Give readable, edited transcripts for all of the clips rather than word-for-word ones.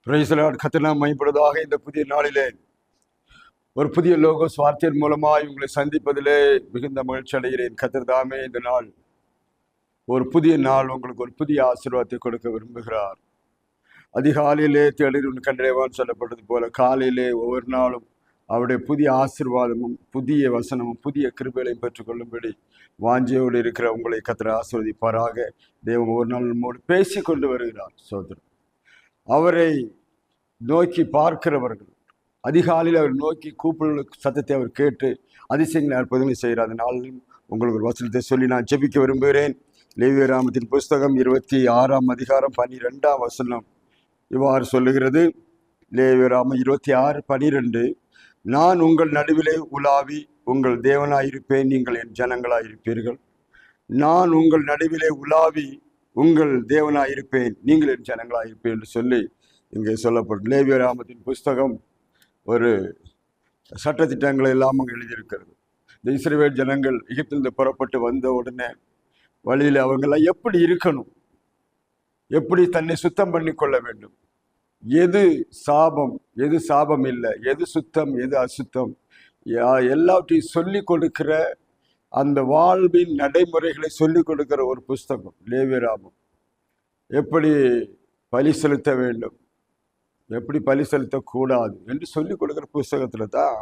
Praise the Lord. கர்த்தர் நாமம் மகிமைப்படுவதாக. இந்த புதிய நாளிலே ஒரு புதிய லோகோஸ் வார்த்தையின் மூலமாய் உங்களை சந்திப்பதிலே மிகுந்த மகிழ்ச்சி அடைகிறேன். கர்த்தர் தாமே இந்த நாள் ஒரு புதிய நாள் உங்களுக்கு ஒரு புதிய ஆசீர்வாதத்தை கொடுக்க விரும்புகிறார். அதிகாலையிலே தேடுகிறவன் கண்டடைவான் சொல்லப்பட்டது போல காலையிலே ஒவ்வொரு நாளும் அவருடைய புதிய ஆசீர்வாதமும் புதிய வசனமும் புதிய கிருபைகளையும் பெற்றுக்கொள்ளும்படி வாஞ்சையோடு இருக்கிற உங்களை கர்த்தர் ஆசீர்வதிப்பாராக. தேவன் ஒவ்வொரு நாள் நம்மோடு பேசி கொண்டு வருகிறார். சோதரன் அவரை நோக்கி பார்க்கிறவர்கள் அதிகாலையில் அவர் நோக்கி கூப்பிடுற சத்தத்தை அவர் கேட்டு அதிசயங்களை அற்புதங்களை செய்கிறார். அதனாலும் உங்களுக்கு ஒரு வசனத்தை சொல்லி நான் ஜெபிக்க விரும்புகிறேன். லேவியராமத்தின் புஸ்தகம் 26ஆம் அதிகாரம் 12ஆம் வசனம் இவ்வாறு சொல்லுகிறது. லேவியராமம் 26:12, நான் உங்கள் நடுவிலே உலாவி உங்கள் தேவனாயிருப்பேன், நீங்கள் என் ஜனங்களாயிருப்பீர்கள். நான் உங்கள் நடுவிலே உலாவி உங்கள் தேவனாயிருப்பேன், நீங்கள் என் ஜனங்களாயிருப்பேன் என்று சொல்லி இங்கே சொல்லப்படும். லேவியராமத்தின் புஸ்தகம் ஒரு சட்டத்திட்டங்களை எல்லாம் அங்கே எழுதியிருக்கிறது. இந்த இஸ்ரவேல் ஜனங்கள் எகிப்திலிருந்து புறப்பட்டு வந்த உடனே வழியில் அவங்கெல்லாம் எப்படி இருக்கணும், எப்படி தன்னை சுத்தம் பண்ணி கொள்ள வேண்டும், எது சாபம் எது சாபம் இல்லை, எது சுத்தம் எது அசுத்தம், எல்லாவற்றையும் சொல்லி கொடுக்கிற அந்த வாழ்வின் நடைமுறைகளை சொல்லிக் கொடுக்கிற ஒரு புஸ்தகம் லேவியராமம். எப்படி பலி செலுத்த வேண்டும், எப்படி பலி செலுத்தக்கூடாது என்று சொல்லிக் கொடுக்குற புஸ்தகத்துல தான்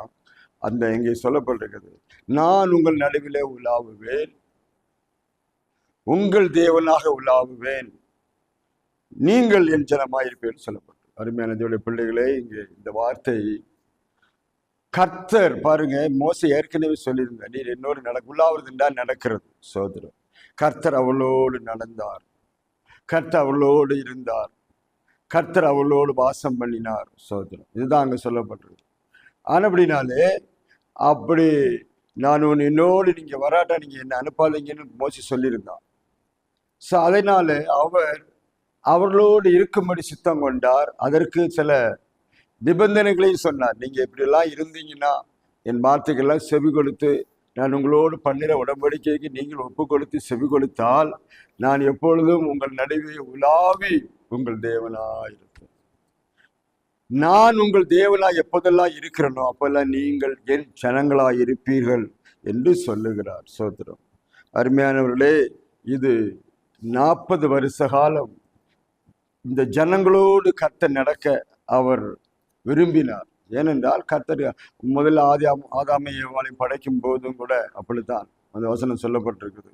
அந்த இங்கே சொல்லப்பட்டிருக்கிறது. நான் உங்கள் நடுவிலே உலாவுவேன், உங்கள் தேவனாக உலாவுவேன், நீங்கள் என் ஜனமாயிருப்பேன் சொல்லப்பட்டு. அருமையான தேவனுடைய பிள்ளைகளே, இங்கே இந்த வார்த்தை கர்த்தர் பாருங்க, மோசே ஏற்கனவே சொல்லியிருந்தார், நீர் என்னோடு உள்ளாவதுண்டா நடக்கிறது. சோதரம் கர்த்தர் அவளோடு நடந்தார், கர்த்தர் அவளோடு இருந்தார், கர்த்தர் அவளோடு வாசம் பண்ணினார். சோதரம் இதுதான் அங்கே சொல்லப்பட்டது. ஆனப்படினாலே அப்படி நான் என்னோடு நீங்க வராட்டா நீங்க என்ன அனுப்பாதீங்கன்னு மோசே சொல்லியிருந்தார். ஸோ அதனால அவர்களோடு இருக்கும்படி சித்தம் கொண்டார். அதற்கு சில நிபந்தனைகளையும் சொன்னார். நீங்க இப்படியெல்லாம் இருந்தீங்கன்னா என் வார்த்தைகள்லாம் செவி கொடுத்து நான் உங்களோடு பண்ணிற உடன்படிக்கைக்கு நீங்கள் ஒப்பு கொடுத்து செவி கொடுத்தால் நான் எப்பொழுதும் உங்கள் நடுவே உலாவி உங்கள் தேவனாயிருப்பேன். நான் உங்கள் தேவனாய் எப்போதெல்லாம் இருக்கிறனோ அப்பெல்லாம் நீங்கள் என் ஜனங்களாய் இருப்பீர்கள் என்று சொல்லுகிறார். சோத்திரம். அருமையானவர்களே, இது 40 வருஷ காலம் இந்த ஜனங்களோடு கர்த்தர் நடக்க அவர் விரும்பினார். ஏனென்றால் கர்த்தர் முதல்ல ஆதாமை ஏவாளை படைக்கும் போதும் கூட அப்படித்தான் அந்த வசனம் சொல்லப்பட்டிருக்குது.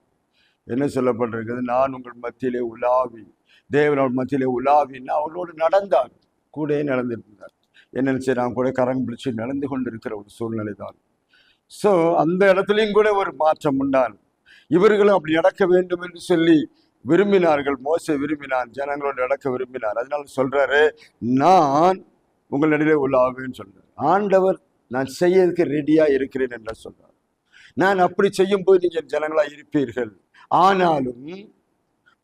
என்ன சொல்லப்பட்டிருக்குது? நான் உங்கள் மத்தியிலே உலாவி, தேவனோட மத்தியிலே உலாவின்னா அவர்களோடு நடந்தார், கூட நடந்துருந்தார். என்னன்னு சரி, நான் கூட கரம் பிடிச்சு நடந்து கொண்டு இருக்கிற ஒரு சூழ்நிலை தான். ஸோ அந்த இடத்துலையும் கூட ஒரு மாற்றம் உண்டான். இவர்களும் அப்படி நடக்க வேண்டும் என்று சொல்லி விரும்பினார்கள். மோசே விரும்பினான், ஜனங்களோடு நடக்க விரும்பினார். அதனால சொல்றாரு, நான் உங்கள் நடுவே உலாவேன்னு சொல்றாரு. ஆண்டவர் நான் செய்யறதுக்கு ரெடியா இருக்கிறேன் என்று சொல்றார். நான் அப்படி செய்யும் போது நீங்க ஜனங்களா இருப்பீர்கள். ஆனாலும்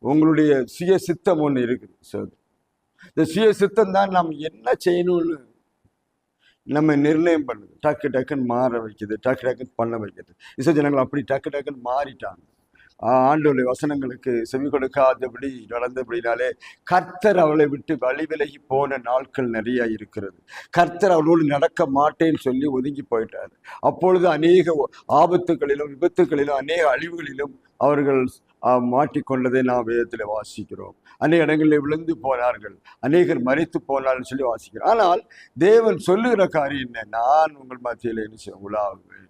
உங்களுடைய சுய சித்தம் ஒண்ணு இருக்குது. இந்த சுய சித்தம் தான் நம்ம என்ன செய்யணும்னு நம்ம நிர்ணயம் பண்ணுது. டக்கு டக்குன்னு மாற வைக்குது, டக்கு டக்குன்னு பண்ண வைக்கிறது. இசை ஜனங்கள் அப்படி டக்கு டக்குன்னு மாறிட்டாங்க. ஆண்டவருடைய வசனங்களுக்கு செவி கொடுக்காதபடி நடந்தபடினாலே கர்த்தர் அவளை விட்டு வழி விலகி போன நாட்கள் நிறைய இருக்கிறது. கர்த்தர் அவளோடு நடக்க மாட்டேன்னு சொல்லி ஒதுங்கி போயிட்டார். அப்பொழுது அநேக ஆபத்துகளிலும் விபத்துகளிலும் அநேக அழிவுகளிலும் அவர்கள் மாட்டிக்கொண்டதை நாம் வேதத்தில் வாசிக்கிறோம். அநேக இடங்களில் விழுந்து போனார்கள், அநேகர் மரித்து போனார்கள் சொல்லி வாசிக்கிறோம். ஆனால் தேவன் சொல்லுகிற காரியம் என்ன? நான் உங்கள் மத்தியில் என்ன உலாவுவேன்,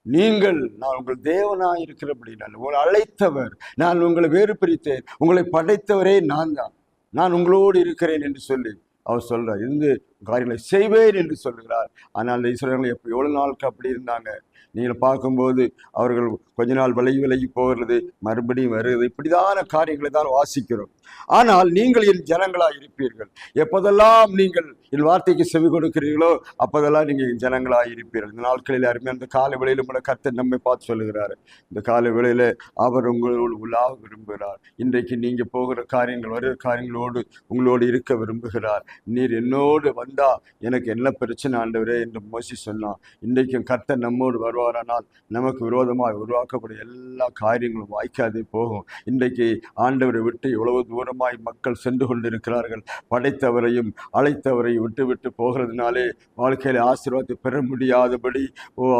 நீங்கள் நான் உங்கள் தேவனாய் இருக்கிறபடினால் உங்களை அழைத்தவர், நான் உங்களை வேறு பிரித்தேன், உங்களை படைத்தவரே நான் தான், நான் உங்களோடு இருக்கிறேன் என்று சொல்லி அவர் சொல்றார். இருந்து காரியங்களை செய்வேன் என்று சொல்லுகிறார். ஆனால் இந்த இஸ்ரவேலர்கள் எவ்வளவு நாளுக்கு அப்படி இருந்தாங்க. நீங்கள் பார்க்கும்போது அவர்கள் கொஞ்ச நாள் விலகி போகிறது, மறுபடியும் வருகிறது, இப்படிதான காரியங்களை தான் வாசிக்கிறோம். ஆனால் நீங்கள் என் ஜனங்களாய் இருப்பீர்கள். எப்போதெல்லாம் நீங்கள் என் வார்த்தைக்கு செவி கொடுக்கிறீர்களோ அப்போதெல்லாம் நீங்கள் என் ஜனங்களாய் இருப்பீர்கள். இந்த நாட்களில் அருமையான அந்த காலை வேளையிலும் கூட கர்த்தர் நம்மை பார்த்து சொல்லுகிறார். இந்த காலை வேளையில அவர் உங்களோடு உலாவ விரும்புகிறார். இன்றைக்கு நீங்க போகிற காரியங்கள், வருகிற காரியங்களோடு உங்களோடு இருக்க விரும்புகிறார். நீர் என்னோடு வந்தா எனக்கு என்ன பிரச்சனை ஆண்டவரே என்று மோசி சொன்னான். இன்றைக்கும் கர்த்தர் நம்மோடு வருவாரானால் நமக்கு விரோதமாக உருவாக்கப்படும் எல்லா காரியங்களும் வாய்க்காதே போகும். இன்றைக்கு ஆண்டவரை விட்டு எவ்வளவு தூரமாய் மக்கள் சென்று கொண்டிருக்கிறார்கள். படைத்தவரையும் அழைத்தவரையும் விட்டு விட்டு போகிறதுனாலே வாழ்க்கையில ஆசீர்வாதத்தை பெற முடியாதபடி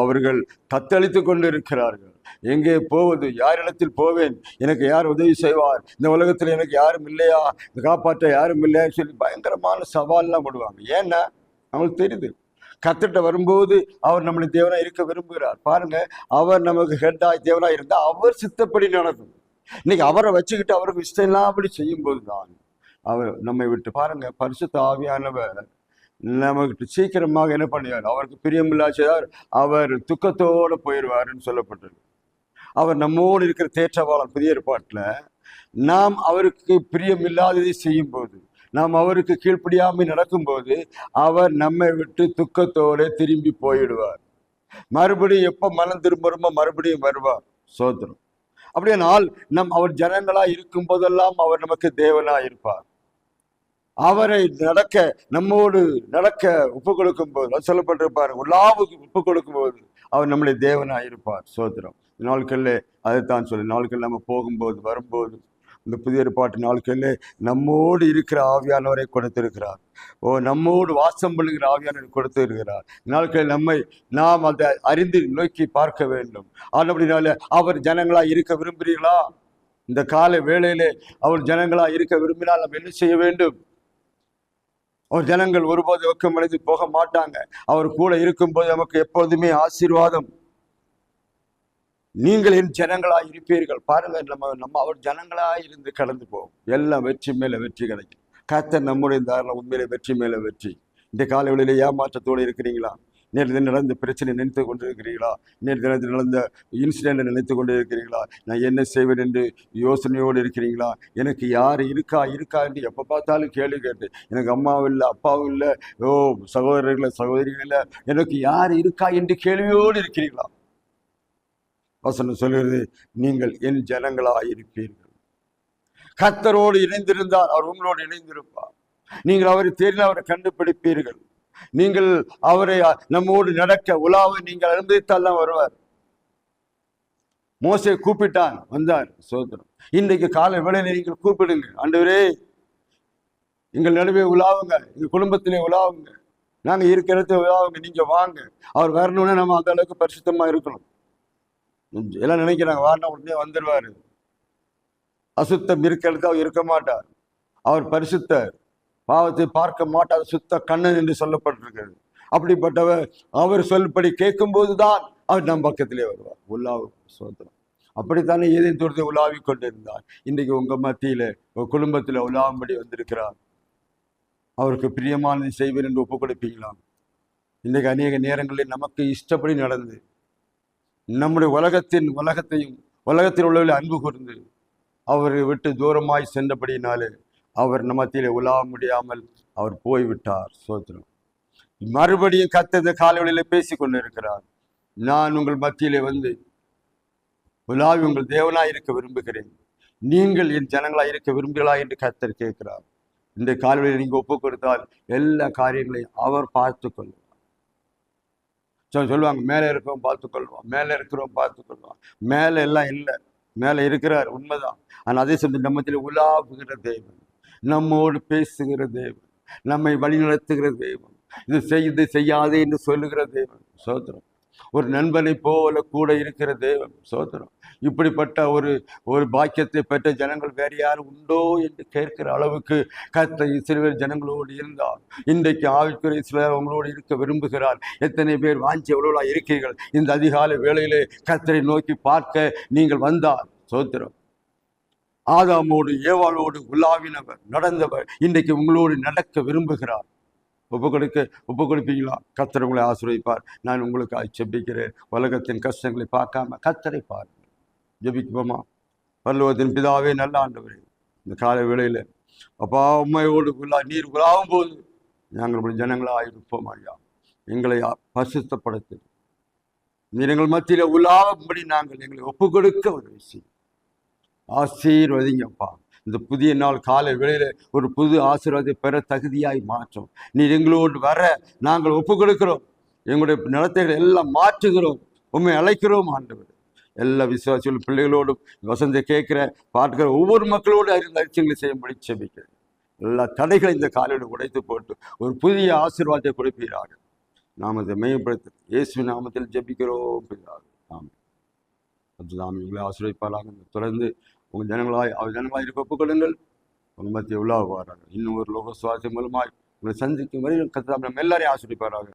அவர்கள் தத்தளித்து கொண்டு இருக்கிறார்கள். எங்கே போவது? யாரிடத்தில் போவேன்? எனக்கு யார் உதவி செய்வார்? இந்த உலகத்தில் எனக்கு யாரும் இல்லையா? காப்பாற்ற யாரும் இல்லையான்னு சொல்லி பயங்கரமான சவால்லாம் போடுவாங்க. ஏன்னா அவங்களுக்கு தெரியுது கர்த்தர்ட்ட வரும்போது அவர் நம்மளை தேவனா இருக்க விரும்புகிறார். பாருங்க, அவர் நமக்கு ஹெட்டாய் தேவனா இருந்தா அவர் சித்தப்படி நடக்கும். இன்னைக்கு அவரை வச்சுக்கிட்டு அவருக்கு இஷ்டம் இல்லாமடி செய்யும் போதுதான் அவர் நம்மை விட்டு, பாருங்க, பரிசுத்த ஆவியானவர் நமக்கு சீக்கிரமாக என்ன பண்ணுவார்? அவருக்கு பிரியமில்லாச்சதார் அவர் துக்கத்தோடு போயிடுவாருன்னு சொல்லப்பட்டது. அவர் நம்மோடு இருக்கிற தேற்றவாளன் புதிய ஏற்பாட்டில் நாம் அவருக்கு பிரியமில்லாததை செய்யும் போது, நாம் அவருக்கு கீழ்ப்படியாமல் நடக்கும்போது அவர் நம்மை விட்டு துக்கத்தோடு திரும்பி போயிடுவார். மறுபடியும் எப்போ மனம் திரும்புறமோ மறுபடியும் வருவார். சோதரம். அப்படியானால் அவர் ஜனங்களா இருக்கும் போதெல்லாம் அவர் நமக்கு தேவனா இருப்பார். அவரை நம்மோடு நடக்க ஒப்பு கொடுக்கும் போது சொல்லப்பட்டிருப்பார், உலாவுக்கு ஒப்பு கொடுக்கும் போது அவர் நம்முடைய தேவனா இருப்பார். சோதரம். நாட்களில் அதைத்தான் சொல்லி, நாட்கள் நம்ம போகும்போது வரும்போது இந்த புதிய ஏற்பாட்டு நாட்களில் நம்மோடு இருக்கிற ஆவியானவரை கொடுத்திருக்கிறார். நம்மோடு வாசம் பண்ணுகிற ஆவியானவரை கொடுத்திருக்கிறார். நாட்களில் நாம் அதை அறிந்து நோக்கி பார்க்க வேண்டும். அப்படினால அவர் ஜனங்களா இருக்க விரும்புகிறீர்களா? இந்த கால வேளையிலே அவர் ஜனங்களா இருக்க விரும்பினால் நம்ம என்ன செய்ய வேண்டும்? அவர் ஜனங்கள் ஒருபோது வெட்கமடைந்து போக மாட்டாங்க. அவர் கூட இருக்கும்போது நமக்கு எப்பொழுதுமே ஆசீர்வாதம். நீங்கள் என் ஜனங்களாய் இருப்பீர்கள். பாருங்க, நம்ம அவர் ஜனங்களாய் இருந்து கடந்து போவோம். எல்லாம் வெற்றி மேல வெற்றி கிடைக்கும். கர்த்தர் நம்முடைய தாராள உண்மையிலே வெற்றி மேல வெற்றி. இந்த காலவெளியில ஏமாற்றத்தோடு இருக்கிறீங்களா? நேற்று தினம் நடந்த பிரச்சனை நினைத்து கொண்டு இருக்கிறீங்களா? நேற்று தினத்தில் நடந்த இன்சிடென்ட் நினைத்து கொண்டு இருக்கிறீங்களா? நான் என்ன செய்வேன் என்று யோசனையோடு இருக்கிறீங்களா? எனக்கு யார் இருக்கா என்று எப்போ பார்த்தாலும் கேள்வி கேட்டு, எனக்கு அம்மாவும் இல்லை, அப்பாவும் இல்லை, சகோதரர்கள சகோதரிகள் இல்லை, எனக்கு யார் இருக்கா என்று கேள்வியோடு இருக்கிறீங்களா? வசனம் சொல்கிறது, நீங்கள் என் ஜனங்களாயிருப்பீர்கள். கர்த்தரோடு இணைந்திருந்தால் அவர் உங்களோடு இணைந்திருப்பார். நீங்கள் அவரை தேடி அவரை கண்டுபிடிப்பீர்கள். நீங்கள் அவரை நம்மோடு நடக்க உலாவை நீங்கள் அனுமதித்தால் தான் வருவார். மோசே கூப்பிட்டான், வந்தார். சோதரம். இன்றைக்கு காலை வேளையில நீங்கள் கூப்பிடுங்க, ஆண்டவரே எங்கள் நடுவே உலாவுங்க, எங்க குடும்பத்திலே உலாவுங்க, நாங்க இருக்கிற இடத்துல உலாவுங்க, நீங்க வாங்க. அவர் வரணும்னா நம்ம அந்த அளவுக்கு பரிசுத்தமா இருக்கணும். எல்லாம் நினைக்கிறாங்க வாரினா உடனே வந்துடுவாரு. அசுத்தம் இருக்கிறது அவர் இருக்க மாட்டார். அவர் பரிசுத்தர், பாவத்தை பார்க்க மாட்டார், சுத்த கண்ணன் என்று சொல்லப்பட்டிருக்கிறது. அப்படிப்பட்டவர் அவர் சொல்படி கேட்கும் போதுதான் அவர் நம் பக்கத்திலே வருவார். உலாவு. சோதரம். அப்படித்தானே ஏதேன் தோட்டத்தை உலாவி கொண்டிருந்தார். இன்றைக்கு உங்க மத்தியில உங்க குடும்பத்துல உலாவும்படி வந்திருக்கிறார். அவருக்கு பிரியமானதை செய்வேன் என்று ஒப்புக் கொடுப்பீங்களா? இன்றைக்கு அநேக நேரங்களில் நமக்கு இஷ்டப்படி நடந்து நம்முடைய உலகத்தில் உள்ளவர்களை அன்பு கூர்ந்து அவரை விட்டு தூரமாய் சென்றபடினாலே அவர் மத்தியிலே உலாவ முடியாமல் அவர் போய்விட்டார். சோத்திரம். மறுபடியும் கர்த்தர் காலைவெளியில பேசி கொண்டிருக்கிறார். நான் உங்கள் மத்தியிலே வந்து உலாவி உங்கள் தேவனாய் இருக்க விரும்புகிறேன். நீங்கள் என் ஜனங்களாய் இருக்க விரும்புகிறா என்று கர்த்தர் கேட்கிறார். இந்த காலைவெளியில் நீங்க ஒப்பு கொடுத்தால் எல்லா காரியங்களையும் அவர் பார்த்து கொள்வார். சொல்லுவாங்க, மேலே இருக்கிறோம் பார்த்துக்கொள்வோம், மேலே இருக்கிறோம் பார்த்துக்கொள்வோம். மேலே எல்லாம் இல்லை, மேலே இருக்கிறார், உண்மைதான். ஆனால் அதே சமயம் நம்மத்தில் உலாவுகிற தேவன், நம்மோடு பேசுகிற தேவன், நம்மை வழிநடத்துகிற தேவன், இது செய்யாதே என்று சொல்லுகிற தேவன். சோதரம். ஒரு நண்பனை போல கூட இருக்கிற தேவன். சோதரம். இப்படிப்பட்ட ஒரு பாக்கியத்தை பெற்ற ஜனங்கள் வேற யாரும் உண்டோ என்று கேட்கிற அளவுக்கு கர்த்தர் இஸ்ரவேல் ஜனங்களோடு இருந்தார். இன்றைக்கு ஆவிக்குரிய இஸ்ரவேல் உங்களோடு இருக்க விரும்புகிறார். எத்தனை பேர் வாஞ்சி எவ்வளோ இருக்கிறீர்கள்? இந்த அதிகாலை வேளையிலே கர்த்தரை நோக்கி பார்க்க நீங்கள் வந்தார். சோத்திரம். ஆதாமோடு ஏவாளோடு உலாவினவர் நடந்தவர் இன்றைக்கு உங்களோடு நடக்க விரும்புகிறார். ஒப்பு கொடுப்பீங்களா? கர்த்தர் உங்களை ஆசீர்வதிப்பார். நான் உங்களுக்கு ஜெபிக்கிறேன். உலகத்தின் கஷ்டங்களை பார்க்காம கர்த்தரை பாருங்கள். ஜெபிக்குவோமா? பரலோகத்தின் பிதாவே, நல்ல ஆண்டவரே, இந்த காலை வேளையில அப்பா உண்மையோடு நீர் உலாவும் போது நாங்கள் ஜனங்களாக இருப்போம். ஐயா, எங்களை பரிசுத்தப்படுத்து. நீர் எங்கள் மத்தியில உலாவும்படி நாங்கள் எங்களை ஒப்பு கொடுக்க உதவி செய்யும். ஆசீர்வதிங்கப்பா. இந்த புதிய நாள் காலை வேளையில ஒரு புது ஆசீர்வாதத்தை பெற தகுதியாய் மாற்றும். நீர் எங்களோடு வர நாங்கள் ஒப்பு கொடுக்கிறோம். எங்களுடைய நிலத்தை எல்லாம் மாற்றுகிறோம். உண்மை அழைக்கிறோம் ஆண்டவர். எல்லா விசுவாசிகளும் பிள்ளைகளோடும் வசந்த கேட்கிற பார்க்கிற ஒவ்வொரு மக்களோடு அறிந்த லட்சியங்களை செய்யும்படி செபிக்கிறேன். எல்லா தடைகளை இந்த காலையோடு உடைத்து போட்டு ஒரு புதிய ஆசீர்வாதத்தை கொடுப்பீராக. நாம் அதை மேம்படுத்த இயேசு நாமத்தில் ஜெபிக்கிறோம். ஆமாம். அதுதான் உங்களை ஆசீர்வதிப்பாராக. தொடர்ந்து உங்கள் ஜனங்களாய் இருக்க ஒப்புக்கொள்ளுங்கள். உங்கள் மத்திய உள்ளாக வாராங்க. இன்னும் ஒரு லோக சுவாசம் மூலமாய் உங்களை சந்திக்கும் வரையில் கர்த்தர் நம்ம எல்லாரையும் ஆசீர்வதிப்பாராக.